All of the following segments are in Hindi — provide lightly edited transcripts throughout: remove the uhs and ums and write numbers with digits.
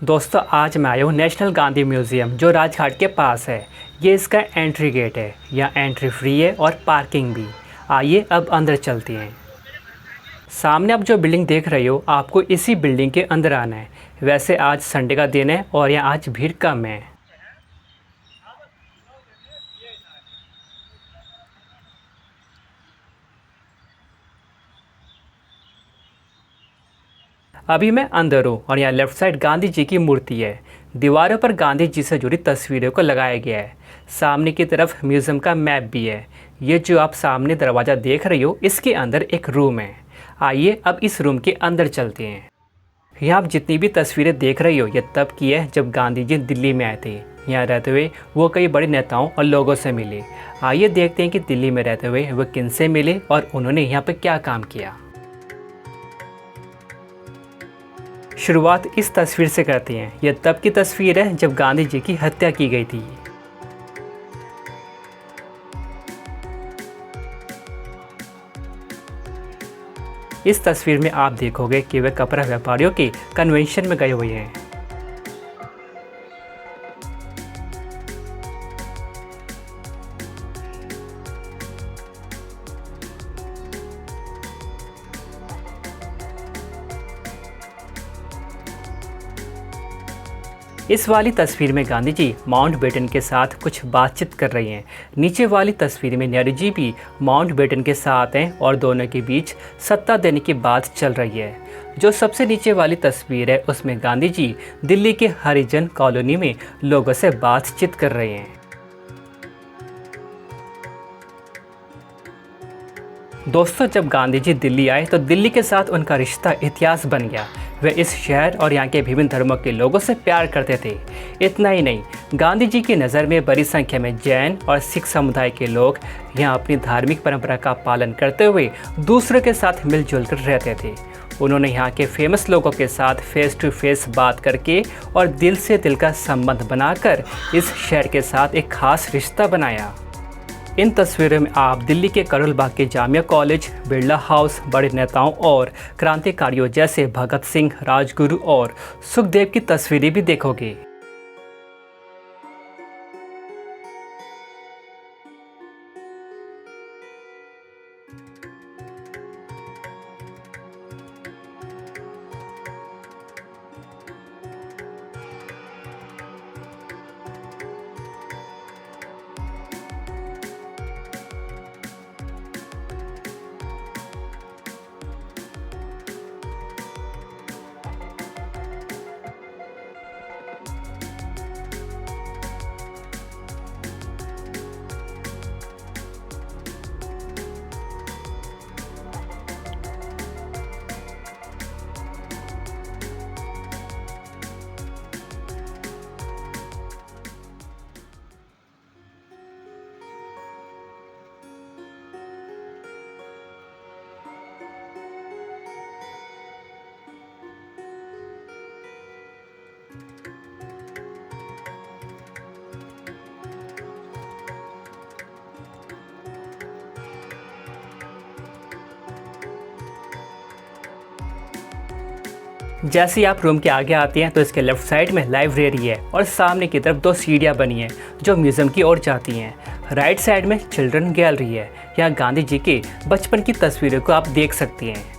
दोस्तों आज मैं आया हूँ नेशनल गांधी म्यूज़ियम जो राजघाट के पास है। ये इसका एंट्री गेट है। यहाँ एंट्री फ्री है और पार्किंग भी। आइए अब अंदर चलते हैं। सामने आप जो बिल्डिंग देख रहे हो आपको इसी बिल्डिंग के अंदर आना है। वैसे आज संडे का दिन है और यहाँ आज भीड़ कम है। अभी मैं अंदर हूँ और यहाँ लेफ़्ट साइड गांधी जी की मूर्ति है। दीवारों पर गांधी जी से जुड़ी तस्वीरों को लगाया गया है। सामने की तरफ म्यूज़ियम का मैप भी है। ये जो आप सामने दरवाज़ा देख रहे हो इसके अंदर एक रूम है। आइए अब इस रूम के अंदर चलते हैं। यहाँ आप जितनी भी तस्वीरें देख रही हो ये तब की है जब गांधी जी दिल्ली में आए थे। यहाँ रहते हुए वो कई बड़े नेताओं और लोगों से मिले। आइए देखते हैं कि दिल्ली में रहते हुए वो किन से मिले और उन्होंने यहाँ पर क्या काम किया। शुरुआत इस तस्वीर से करते हैं। यह तब की तस्वीर है जब गांधी जी की हत्या की गई थी। इस तस्वीर में आप देखोगे कि वे कपड़ा व्यापारियों के कन्वेंशन में गए हुए हैं। इस वाली तस्वीर में गांधी जी माउंटबेटन के साथ कुछ बातचीत कर रही हैं। नीचे वाली तस्वीर में नेहरू जी भी माउंटबेटन के साथ हैं और दोनों के बीच सत्ता देने की बात चल रही है। जो सबसे नीचे वाली तस्वीर है उसमें गांधी जी दिल्ली के हरिजन कॉलोनी में लोगों से बातचीत कर रहे हैं। दोस्तों जब गांधी जी दिल्ली आए तो दिल्ली के साथ उनका रिश्ता इतिहास बन गया। वे इस शहर और यहाँ के विभिन्न धर्मों के लोगों से प्यार करते थे। इतना ही नहीं, गांधी जी की नज़र में बड़ी संख्या में जैन और सिख समुदाय के लोग यहाँ अपनी धार्मिक परंपरा का पालन करते हुए दूसरों के साथ मिलजुल कर रहते थे। उन्होंने यहाँ के फेमस लोगों के साथ फेस टू फेस बात करके और दिल से दिल का संबंध बनाकर इस शहर के साथ एक खास रिश्ता बनाया। इन तस्वीरों में आप दिल्ली के करोल बाग के जामिया कॉलेज, बिरला हाउस, बड़े नेताओं और क्रांतिकारियों जैसे भगत सिंह, राजगुरु और सुखदेव की तस्वीरें भी देखोगे। जैसे ही आप रूम के आगे आते हैं तो इसके लेफ्ट साइड में लाइब्रेरी है और सामने की तरफ 2 सीढ़ियाँ बनी हैं जो म्यूज़ियम की ओर जाती हैं। राइट साइड में चिल्ड्रन गैलरी है। यहाँ गांधी जी के बचपन की तस्वीरों को आप देख सकते हैं।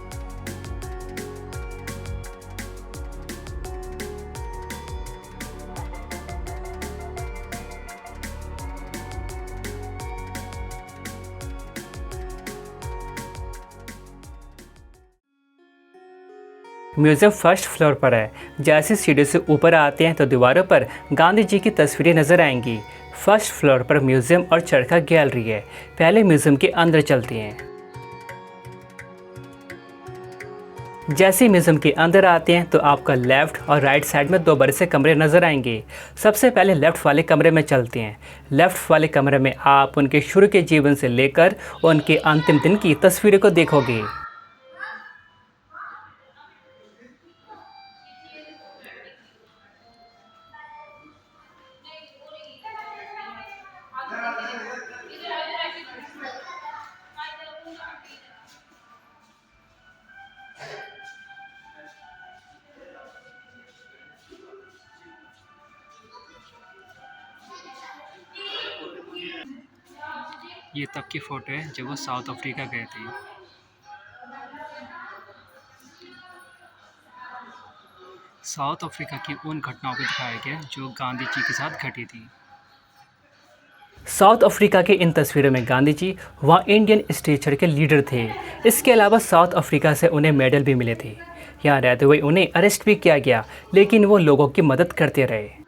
म्यूज़ियम फर्स्ट फ्लोर पर है। जैसे सीढ़ी से ऊपर आते हैं तो दीवारों पर गांधी जी की तस्वीरें नज़र आएंगी। फर्स्ट फ्लोर पर म्यूज़ियम और चरखा गैलरी है। पहले म्यूज़ियम के अंदर चलते हैं। जैसे म्यूज़ियम के अंदर आते हैं तो आपका लेफ़्ट और राइट साइड में 2 बड़े से कमरे नज़र आएंगे। सबसे पहले लेफ़्ट वाले कमरे में चलते हैं। लेफ़्ट वाले कमरे में आप उनके शुरू के जीवन से लेकर उनके अंतिम दिन की तस्वीरों को देखोगे। ये तब की फ़ोटो है जब वो साउथ अफ्रीका गए थे। साउथ अफ्रीका की उन घटनाओं को दिखाया गया जो गांधी जी के साथ घटी थी। साउथ अफ्रीका के इन तस्वीरों में गांधी जी वहाँ इंडियन स्टेचर के लीडर थे। इसके अलावा साउथ अफ्रीका से उन्हें मेडल भी मिले थे। यहाँ रहते हुए उन्हें अरेस्ट भी किया गया, लेकिन वो लोगों की मदद करते रहे।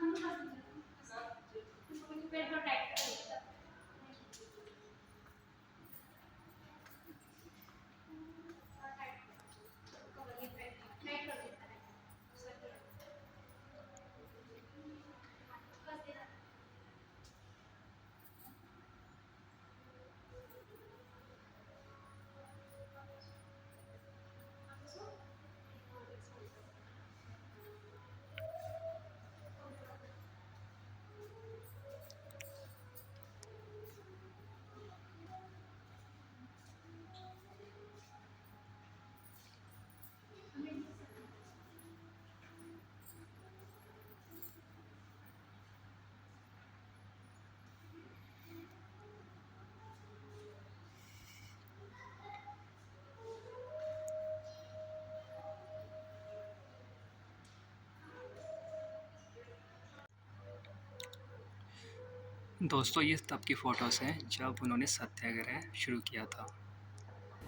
दोस्तों, ये तब की फ़ोटोज़ हैं जब उन्होंने सत्याग्रह शुरू किया था।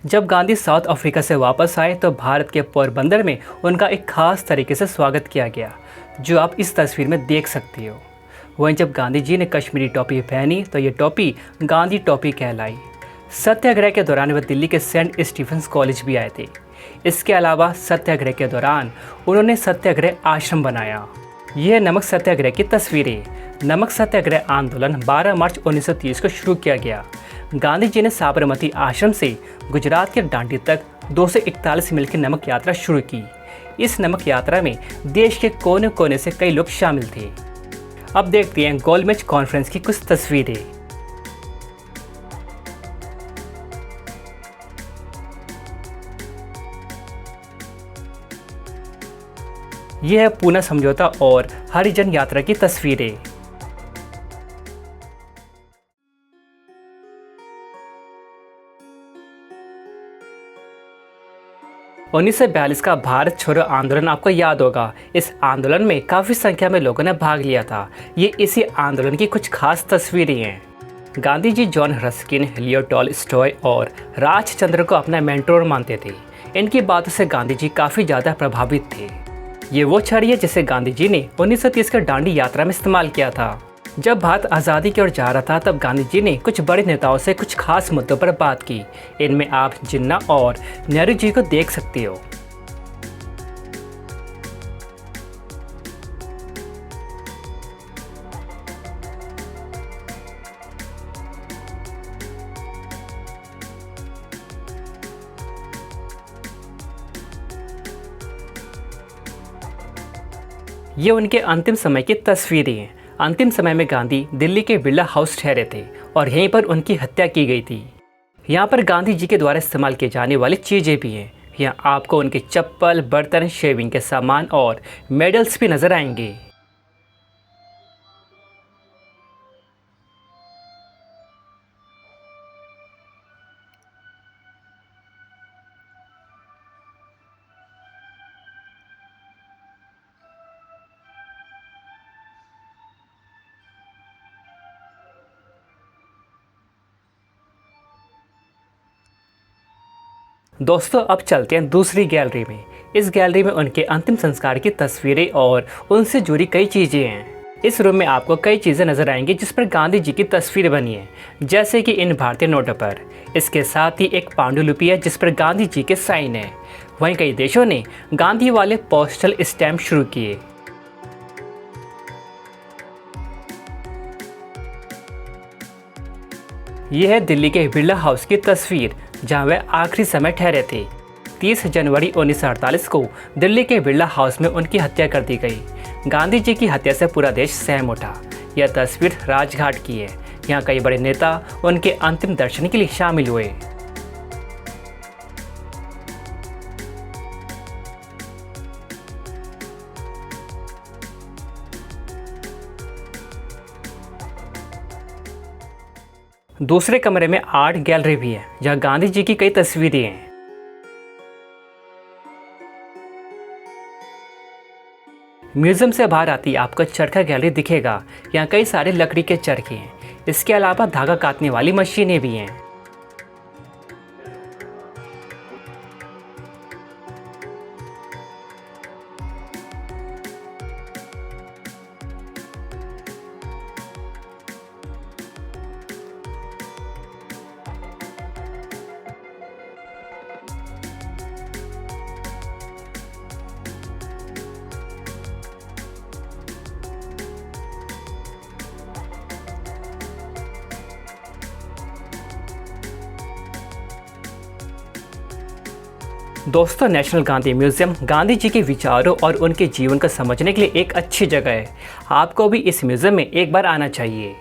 जब गांधी साउथ अफ्रीका से वापस आए तो भारत के पोरबंदर में उनका एक खास तरीके से स्वागत किया गया, जो आप इस तस्वीर में देख सकती हो। वहीं जब गांधी जी ने कश्मीरी टोपी पहनी तो ये टोपी गांधी टोपी कहलाई। सत्याग्रह के दौरान वह दिल्ली के सेंट स्टीफेंस कॉलेज भी आए थे। इसके अलावा सत्याग्रह के दौरान उन्होंने सत्याग्रह आश्रम बनाया। यह नमक सत्याग्रह की तस्वीरें। नमक सत्याग्रह आंदोलन 12 मार्च 1930 को शुरू किया गया। गांधी जी ने साबरमती आश्रम से गुजरात के दांडी तक 241 मील की नमक यात्रा शुरू की। इस नमक यात्रा में देश के कोने कोने से कई लोग शामिल थे। अब देखते हैं गोलमेज कॉन्फ्रेंस की कुछ तस्वीरें। यह है पूना समझौता और हरिजन यात्रा की तस्वीरें। 1942 का भारत छोड़ो आंदोलन आपको याद होगा। इस आंदोलन में काफ़ी संख्या में लोगों ने भाग लिया था। ये इसी आंदोलन की कुछ खास तस्वीरें हैं। गांधी जी जॉन रस्किन, लियो टॉलस्टॉय और राजचंद्र को अपना मेंटोर मानते थे। इनकी बातों से गांधी जी काफ़ी ज़्यादा प्रभावित थे। ये वो छड़ी है जिसे गांधी जी ने 1930 के दांडी यात्रा में इस्तेमाल किया था। जब भारत आज़ादी की ओर जा रहा था तब गांधी जी ने कुछ बड़े नेताओं से कुछ खास मुद्दों पर बात की। इनमें आप जिन्ना और नेहरू जी को देख सकते हो। ये उनके अंतिम समय की तस्वीरें हैं। अंतिम समय में गांधी दिल्ली के बिरला हाउस ठहरे थे और यहीं पर उनकी हत्या की गई थी। यहाँ पर गांधी जी के द्वारा इस्तेमाल किए जाने वाली चीज़ें भी हैं। यहाँ आपको उनके चप्पल, बर्तन, शेविंग के सामान और मेडल्स भी नज़र आएंगे। दोस्तों, अब चलते हैं दूसरी गैलरी में। इस गैलरी में उनके अंतिम संस्कार की तस्वीरें और उनसे जुड़ी कई चीज़ें हैं। इस रूम में आपको कई चीज़ें नजर आएंगी जिस पर गांधी जी की तस्वीर बनी है, जैसे कि इन भारतीय नोटों पर। इसके साथ ही एक पांडुलिपि है जिस पर गांधी जी के साइन है। वहीं कई देशों ने गांधी वाले पोस्टल स्टैम्प शुरू किए। यह है दिल्ली के बिरला हाउस की तस्वीर, जहां वह आखिरी समय ठहरे थे। 30 जनवरी 1948 को दिल्ली के बिरला हाउस में उनकी हत्या कर दी गई। गांधी जी की हत्या से पूरा देश सहम उठा। यह तस्वीर राजघाट की है। यहाँ कई बड़े नेता उनके अंतिम दर्शन के लिए शामिल हुए। दूसरे कमरे में आर्ट गैलरी भी है जहाँ गांधी जी की कई तस्वीरें हैं। म्यूजियम से बाहर आती आपको चरखा गैलरी दिखेगा। यहाँ कई सारे लकड़ी के चरखे हैं। इसके अलावा धागा काटने वाली मशीनें भी हैं। दोस्तों, नेशनल गांधी म्यूजियम गांधी जी के विचारों और उनके जीवन को समझने के लिए एक अच्छी जगह है। आपको भी इस म्यूजियम में एक बार आना चाहिए।